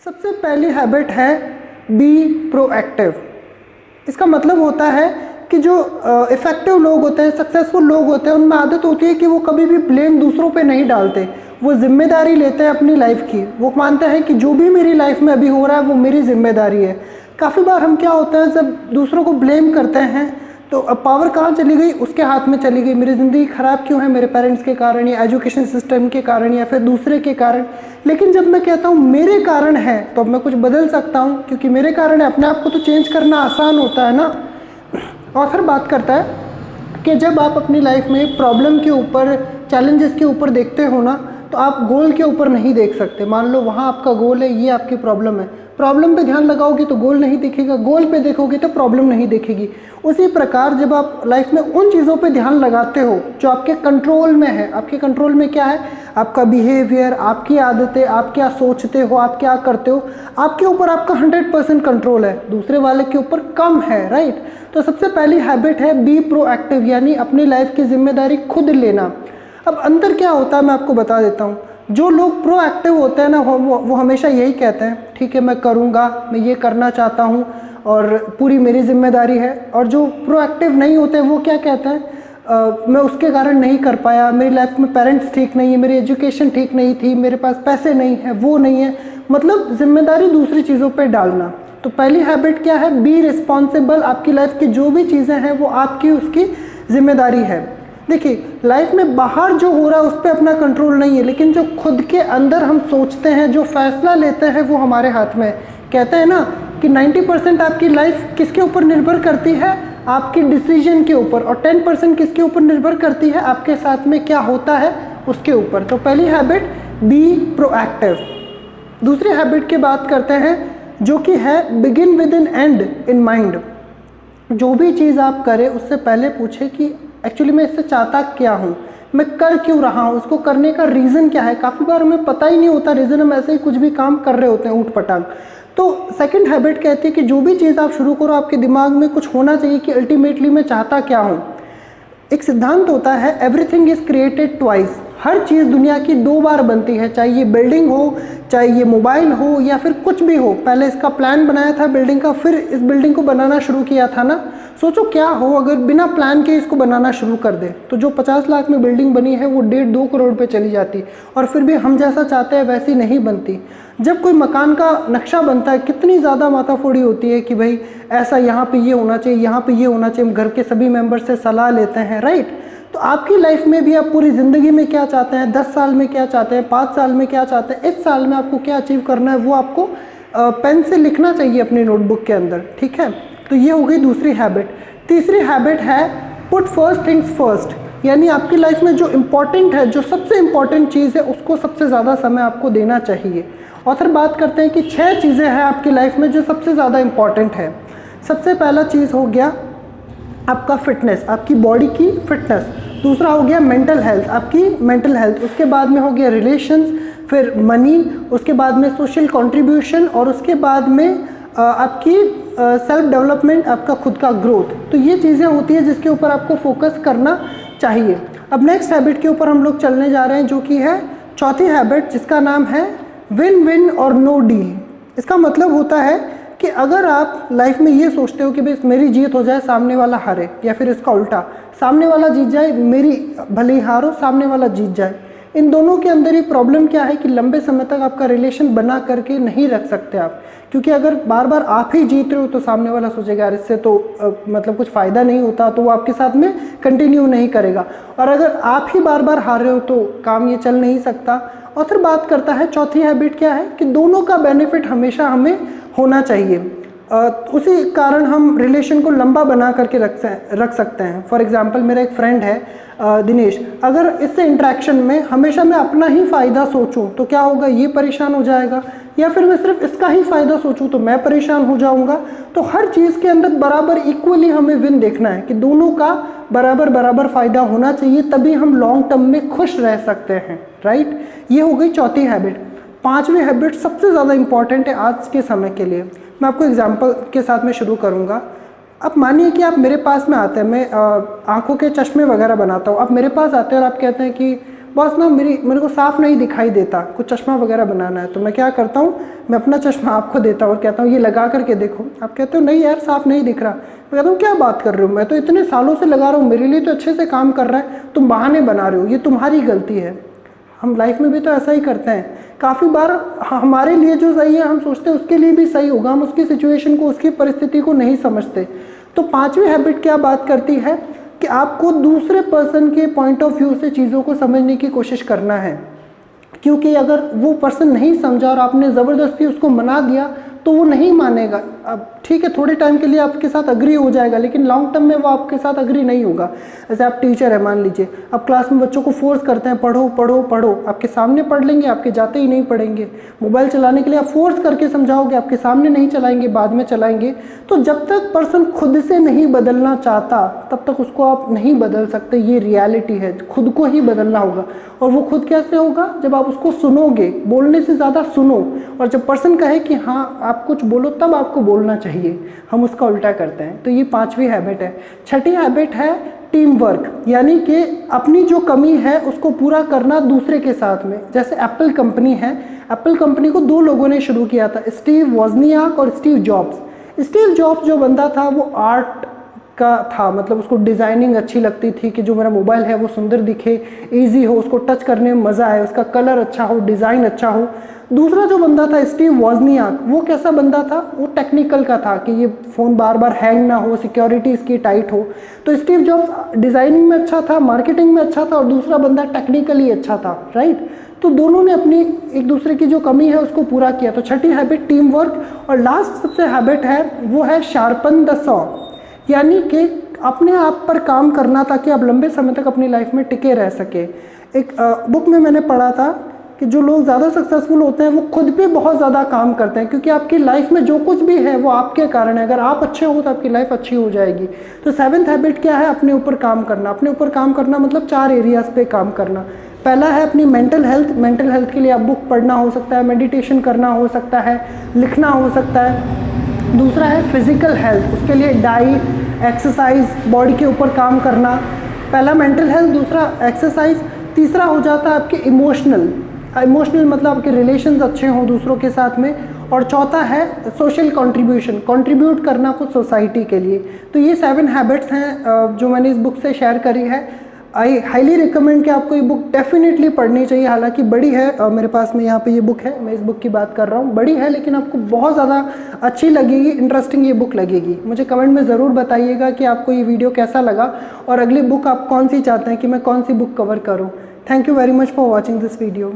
सबसे पहली हैबिट है बी प्रोएक्टिव। इसका मतलब होता है कि जो इफ़ेक्टिव लोग होते हैं, सक्सेसफुल लोग होते हैं, उनमें आदत होती है कि वो कभी भी ब्लेम दूसरों पे नहीं डालते। वो जिम्मेदारी लेते हैं अपनी लाइफ की। वो मानते हैं कि जो भी मेरी लाइफ में अभी हो रहा है वो मेरी जिम्मेदारी है। काफ़ी बार हम क्या होता है, जब दूसरों को ब्लेम करते हैं तो अब पावर कहाँ चली गई, उसके हाथ में चली गई। मेरी ज़िंदगी ख़राब क्यों है, मेरे पेरेंट्स के कारण या एजुकेशन सिस्टम के कारण या फिर दूसरे के कारण। लेकिन जब मैं कहता हूँ मेरे कारण है तो अब मैं कुछ बदल सकता हूँ, क्योंकि मेरे कारण है। अपने आप को तो चेंज करना आसान होता है ना। ऑथर बात करता है कि जब आप अपनी लाइफ में प्रॉब्लम के ऊपर, चैलेंजेस के ऊपर देखते हो ना, तो आप गोल के ऊपर नहीं देख सकते। मान लो वहाँ आपका गोल है, ये आपकी प्रॉब्लम है। प्रॉब्लम पे ध्यान लगाओगे तो गोल नहीं दिखेगा, गोल पे देखोगे तो प्रॉब्लम नहीं दिखेगी। उसी प्रकार जब आप लाइफ में उन चीज़ों पे ध्यान लगाते हो जो आपके कंट्रोल में है। आपके कंट्रोल में क्या है? आपका बिहेवियर, आपकी आदतें, आप क्या सोचते हो, आप क्या करते हो, आपके ऊपर आपका 100% कंट्रोल है, दूसरे वाले के ऊपर कम है, राइट। तो सबसे पहली हैबिट है बी प्रोएक्टिव, यानी अपनी लाइफ की जिम्मेदारी खुद लेना। अब अंदर क्या होता है मैं आपको बता देता हूँ। जो लोग प्रोएक्टिव होते हैं ना, वो हमेशा यही कहते हैं, ठीक है मैं करूँगा, मैं ये करना चाहता हूँ और पूरी मेरी जिम्मेदारी है। और जो प्रोएक्टिव नहीं होते वो क्या कहते हैं, मैं उसके कारण नहीं कर पाया, मेरी लाइफ में पेरेंट्स ठीक नहीं है, मेरी एजुकेशन ठीक नहीं थी, मेरे पास पैसे नहीं है, वो नहीं है। मतलब जिम्मेदारी दूसरी चीज़ों पे डालना। तो पहली हैबिट क्या है? Be responsible. आपकी लाइफ की जो भी चीज़ें हैं वो आपकी, उसकी जिम्मेदारी है। देखिए, लाइफ में बाहर जो हो रहा है उस पर अपना कंट्रोल नहीं है, लेकिन जो खुद के अंदर हम सोचते हैं, जो फैसला लेते हैं, वो हमारे हाथ में है। कहते हैं ना कि 90% आपकी लाइफ किसके ऊपर निर्भर करती है? आपकी डिसीजन के ऊपर। और 10% किसके ऊपर निर्भर करती है? आपके साथ में क्या होता है उसके ऊपर। तो पहली हैबिट बी प्रोएक्टिव। दूसरी हैबिट की बात करते हैं जो कि है begin with an end in mind. जो भी चीज़ आप करें उससे पहले पूछे कि एक्चुअली मैं इससे चाहता क्या हूँ, मैं कर क्यों रहा हूँ, उसको करने का रीज़न क्या है। काफ़ी बार हमें पता ही नहीं होता रीज़न, हम ऐसे ही कुछ भी काम कर रहे होते हैं ऊट पटांग। तो सेकंड हैबिट कहती है कि जो भी चीज़ आप शुरू करो आपके दिमाग में कुछ होना चाहिए कि अल्टीमेटली मैं चाहता क्या हूँ। एक सिद्धांत होता है एवरीथिंग इज़ क्रिएटेड ट्वाइस। हर चीज़ दुनिया की 2 बार बनती है, चाहे ये बिल्डिंग हो, चाहे ये मोबाइल हो या फिर कुछ भी हो। पहले इसका प्लान बनाया था बिल्डिंग का, फिर इस बिल्डिंग को बनाना शुरू किया था ना। सोचो क्या हो अगर बिना प्लान के इसको बनाना शुरू कर दे, तो जो 50 लाख में बिल्डिंग बनी है वो 1.5-2 करोड़ पे चली जाती, और फिर भी हम जैसा चाहते हैं वैसी नहीं बनती। जब कोई मकान का नक्शा बनता है कितनी ज़्यादा माथाफोड़ी होती है कि भाई ऐसा यहाँ पे ये होना चाहिए, यहाँ पे ये होना चाहिए। हम घर के सभी मेंबर से सलाह लेते हैं, राइट। तो आपकी लाइफ में भी आप पूरी ज़िंदगी में क्या चाहते हैं, 10 साल में क्या चाहते हैं, 5 साल में क्या चाहते हैं, इस साल में आपको क्या अचीव करना है, वो आपको पेन से लिखना चाहिए अपनी नोटबुक के अंदर, ठीक है। तो ये हो गई दूसरी हैबिट। तीसरी हैबिट है पुट फर्स्ट थिंग्स फर्स्ट, यानी आपकी लाइफ में जो इम्पॉर्टेंट है, जो सबसे इम्पॉर्टेंट चीज़ है, उसको सबसे ज़्यादा समय आपको देना चाहिए। ऑथर बात करते हैं कि 6 चीज़ें हैं आपकी लाइफ में जो सबसे ज़्यादा इम्पॉर्टेंट है। सबसे पहला चीज़ हो गया आपका फिटनेस, आपकी बॉडी की फिटनेस। दूसरा हो गया मेंटल हेल्थ, आपकी मेंटल हेल्थ। उसके बाद में हो गया रिलेशंस, फिर मनी, उसके बाद में सोशल कंट्रीब्यूशन, और उसके बाद में आपकी सेल्फ डेवलपमेंट, आपका खुद का ग्रोथ। तो ये चीज़ें होती है जिसके ऊपर आपको फोकस करना चाहिए। अब नेक्स्ट हैबिट के ऊपर हम लोग चलने जा रहे हैं जो कि है चौथी हैबिट, जिसका नाम है विन विन और नो डील। इसका मतलब होता है कि अगर आप लाइफ में ये सोचते हो कि भाई मेरी जीत हो जाए, सामने वाला हारे, या फिर इसका उल्टा, सामने वाला जीत जाए, मेरी भले ही हारो, सामने वाला जीत जाए, इन दोनों के अंदर ही प्रॉब्लम क्या है कि लंबे समय तक आपका रिलेशन बना करके नहीं रख सकते आप। क्योंकि अगर बार बार आप ही जीत रहे हो तो सामने वाला सोचेगा यार इससे तो मतलब कुछ फ़ायदा नहीं होता, तो वो आपके साथ में कंटिन्यू नहीं करेगा। और अगर आप ही बार बार हार रहे हो तो काम ये चल नहीं सकता। और फिर बात करता है चौथी हैबिट क्या है कि दोनों का बेनिफिट हमेशा हमें होना चाहिए। उसी कारण हम रिलेशन को लंबा बना करके रख सकते हैं। फॉर एग्जांपल मेरा एक फ्रेंड है दिनेश, अगर इससे इंटरेक्शन में हमेशा मैं अपना ही फ़ायदा सोचूं तो क्या होगा, ये परेशान हो जाएगा, या फिर मैं सिर्फ इसका ही फ़ायदा सोचूं तो मैं परेशान हो जाऊंगा। तो हर चीज़ के अंदर बराबर इक्वली हमें विन देखना है कि दोनों का बराबर बराबर फ़ायदा होना चाहिए, तभी हम लॉन्ग टर्म में खुश रह सकते हैं, राइट। ये हो गई चौथी हैबिट। पांचवी हैबिट सबसे ज़्यादा इंपॉर्टेंट है आज के समय के लिए। मैं आपको एग्जाम्पल के साथ में शुरू करूँगा। अब मानिए कि आप मेरे पास में आते हैं, मैं आंखों के चश्मे वगैरह बनाता हूँ, आप मेरे पास आते हैं और आप कहते हैं कि बॉस ना मेरे को साफ नहीं दिखाई देता, कुछ चश्मा वगैरह बनाना है। तो मैं क्या करता हूँ, मैं अपना चश्मा आपको देता हूँ और कहता हूँ ये लगा करके देखो। आप कहते हो नहीं यार साफ नहीं दिख रहा। मैं कहता हूँ क्या बात कर रहे हो, मैं तो इतने सालों से लगा रहा हूँ, मेरे लिए तो अच्छे से काम कर रहा है, तुम बहाने बना रहे हो, ये तुम्हारी गलती है। हम लाइफ में भी तो ऐसा ही करते हैं। काफ़ी बार हमारे लिए जो सही है हम सोचते हैं उसके लिए भी सही होगा, हम उसकी सिचुएशन को, उसकी परिस्थिति को नहीं समझते। तो पांचवी हैबिट क्या बात करती है कि आपको दूसरे पर्सन के पॉइंट ऑफ व्यू से चीज़ों को समझने की कोशिश करना है, क्योंकि अगर वो पर्सन नहीं समझा और आपने ज़बरदस्ती उसको मना दिया तो वो नहीं मानेगा। अब ठीक है थोड़े टाइम के लिए आपके साथ अग्री हो जाएगा, लेकिन लॉन्ग टर्म में वो आपके साथ अग्री नहीं होगा। जैसे आप टीचर है, मान लीजिए आप क्लास में बच्चों को फोर्स करते हैं पढ़ो पढ़ो पढ़ो, आपके सामने पढ़ लेंगे, आपके जाते ही नहीं पढ़ेंगे। मोबाइल चलाने के लिए आप फोर्स करके समझाओगे, आपके सामने नहीं चलाएंगे, बाद में चलाएंगे। तो जब तक पर्सन खुद से नहीं बदलना चाहता तब तक उसको आप नहीं बदल सकते, ये रियलिटी है। खुद को ही बदलना होगा, और वो खुद कैसे होगा, जब आप उसको सुनोगे, बोलने से ज़्यादा सुनो, और जब पर्सन कहे कि हाँ आप कुछ बोलो तब आपको बोलना चाहिए, हम उसका उल्टा करते हैं। तो ये पांचवी हैबिट है। छठी हैबिट है टीम वर्क, यानी कि अपनी जो कमी है उसको पूरा करना दूसरे के साथ में। जैसे एप्पल कंपनी है, एप्पल कंपनी को दो लोगों ने शुरू किया था, स्टीव वॉजनियाक और स्टीव जॉब्स। स्टीव जॉब्स जो बंदा था वो आर्ट का था, मतलब उसको डिज़ाइनिंग अच्छी लगती थी कि जो मेरा मोबाइल है वो सुंदर दिखे, इजी हो, उसको टच करने में मज़ा आए, उसका कलर अच्छा हो, डिज़ाइन अच्छा हो। दूसरा जो बंदा था स्टीव वॉजनियाक, वो कैसा बंदा था, वो टेक्निकल का था कि ये फ़ोन बार बार हैंग ना हो, सिक्योरिटी इसकी टाइट हो। तो स्टीव जॉब्स डिज़ाइनिंग में अच्छा था, मार्केटिंग में अच्छा था, और दूसरा बंदा टेक्निकली अच्छा था, राइट। तो दोनों ने अपनी एक दूसरे की जो कमी है उसको पूरा किया। तो छठी हैबिट टीम वर्क। और लास्ट सबसे हैबिट है वो है शार्पन द सॉ, यानी कि अपने आप पर काम करना ताकि आप लंबे समय तक अपनी लाइफ में टिके रह सके। एक बुक में मैंने पढ़ा था कि जो लोग ज़्यादा सक्सेसफुल होते हैं वो खुद पे बहुत ज़्यादा काम करते हैं, क्योंकि आपकी लाइफ में जो कुछ भी है वो आपके कारण है। अगर आप अच्छे हो तो आपकी लाइफ अच्छी हो जाएगी। तो सेवन्थ हैबिट क्या है, अपने ऊपर काम करना। अपने ऊपर काम करना मतलब 4 एरियाज़ पे काम करना। पहला है अपनी मेंटल हेल्थ। मेंटल हेल्थ के लिए आप बुक पढ़ना हो सकता है, मेडिटेशन करना हो सकता है, लिखना हो सकता है। दूसरा है फिजिकल हेल्थ, उसके लिए डाइट, एक्सरसाइज, बॉडी के ऊपर काम करना। पहला मेंटल हेल्थ, दूसरा एक्सरसाइज। तीसरा हो जाता है आपके इमोशनल मतलब आपके रिलेशंस अच्छे हों दूसरों के साथ में। और चौथा है सोशल कंट्रीब्यूशन, कंट्रीब्यूट करना कुछ सोसाइटी के लिए। तो ये 7 हैबिट्स हैं जो मैंने इस बुक से शेयर करी है। आई हाईली रिकमेंड कि आपको ये बुक डेफिनेटली पढ़नी चाहिए। हालांकि बड़ी है, मेरे पास में यहाँ पे ये बुक है, मैं इस बुक की बात कर रहा हूँ, बड़ी है, लेकिन आपको बहुत ज़्यादा अच्छी लगेगी, इंटरेस्टिंग ये बुक लगेगी। मुझे कमेंट में ज़रूर बताइएगा कि आपको ये वीडियो कैसा लगा और अगली बुक आप कौन सी चाहते हैं कि मैं कौन सी बुक कवर करूँ। Thank you very much for watching this video.